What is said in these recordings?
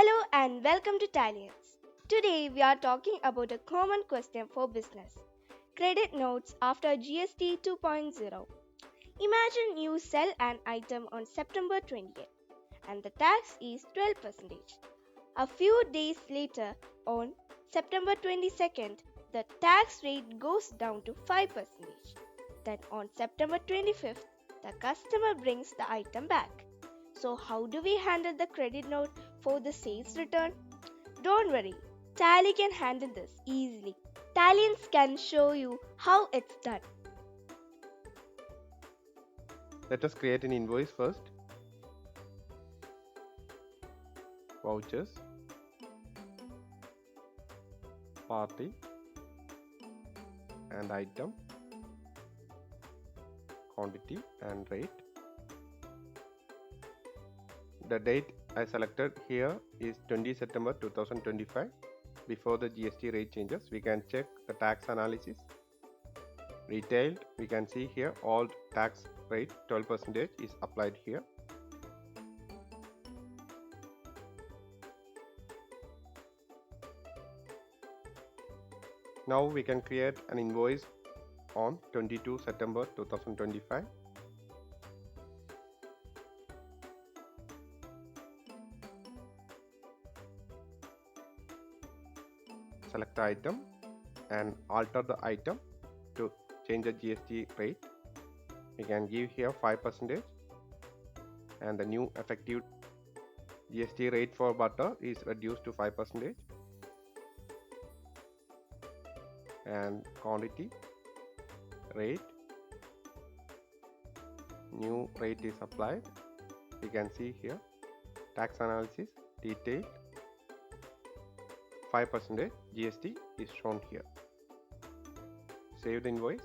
Hello and welcome to Tallyans. Today we are talking about a common question for business. Credit notes after GST 2.0. Imagine you sell an item on September 20th and the tax is 12%. A few days later, on September 22nd, the tax rate goes down to 5%. Then on September 25th, the customer brings the item back. So, how do we handle the credit note for the sales return? Don't worry, Tally can handle this easily. Tallyans can show you how it's done. Let us create an invoice first. Vouchers, party, and item, quantity and rate. The date I selected here is 20 September 2025. Before the GST rate changes, we can check the tax analysis. Retailed, we can see here all tax rate 12% is applied here. Now we can create an invoice on 22 September 2025. Select the item and alter the item to change the GST rate. We can give here 5% and the new effective GST rate for butter is reduced to 5%, and quantity, rate, new rate is applied. You can see here tax analysis, detailed, 5% GST is shown here. Save the invoice.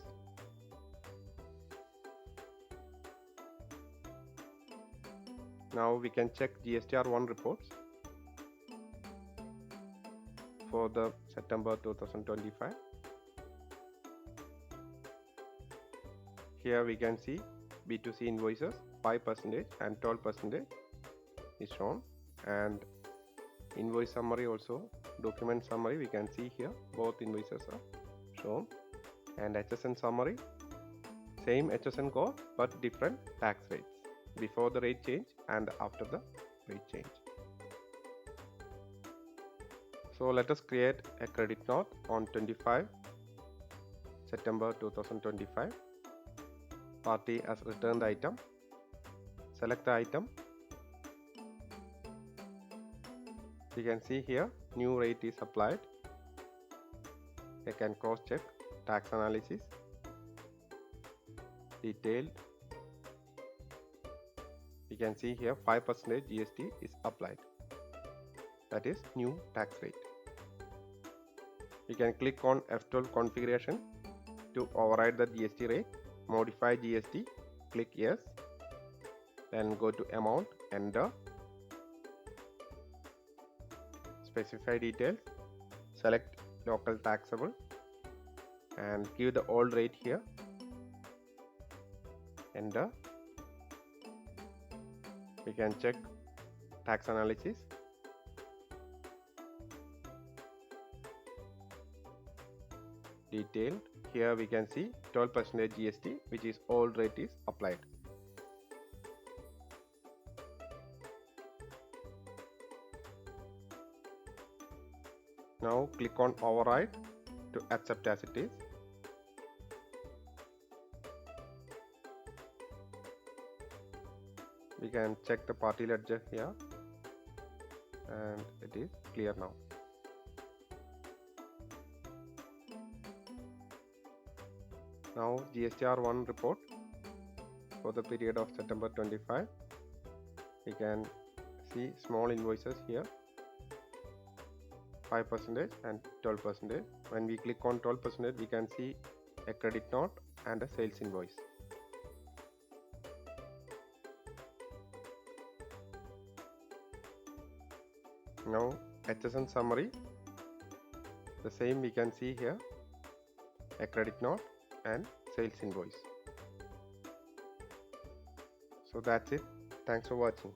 Now we can check GSTR1 reports for the September 2025. Here we can see B2C invoices 5% and 12% is shown, and invoice summary also, document summary, we can see here both invoices are shown, and HSN summary, same HSN code but different tax rates before the rate change and after the rate change. So let us create a credit note on 25 September 2025. Party as returned item. Select the item. You can see here new rate is applied. I can cross check tax analysis, detailed. You can see here 5% GST is applied. That is new tax rate. You can click on F12 configuration to override the GST rate. Modify GST, click yes, then go to amount, enter, specify details, select local taxable and give the old rate here, enter. We can check tax analysis, detailed. Here we can see 12% GST, which is old rate is applied. Now click on override to accept as it is. We can check the party ledger here and it is clear now. Now GSTR1 report for the period of September 25. We can see small invoices here, 5% and 12%. When we click on 12%, we can see a credit note and a sales invoice. Now HSN summary, the same we can see here, a credit note and sales invoice. So that's it. Thanks for watching.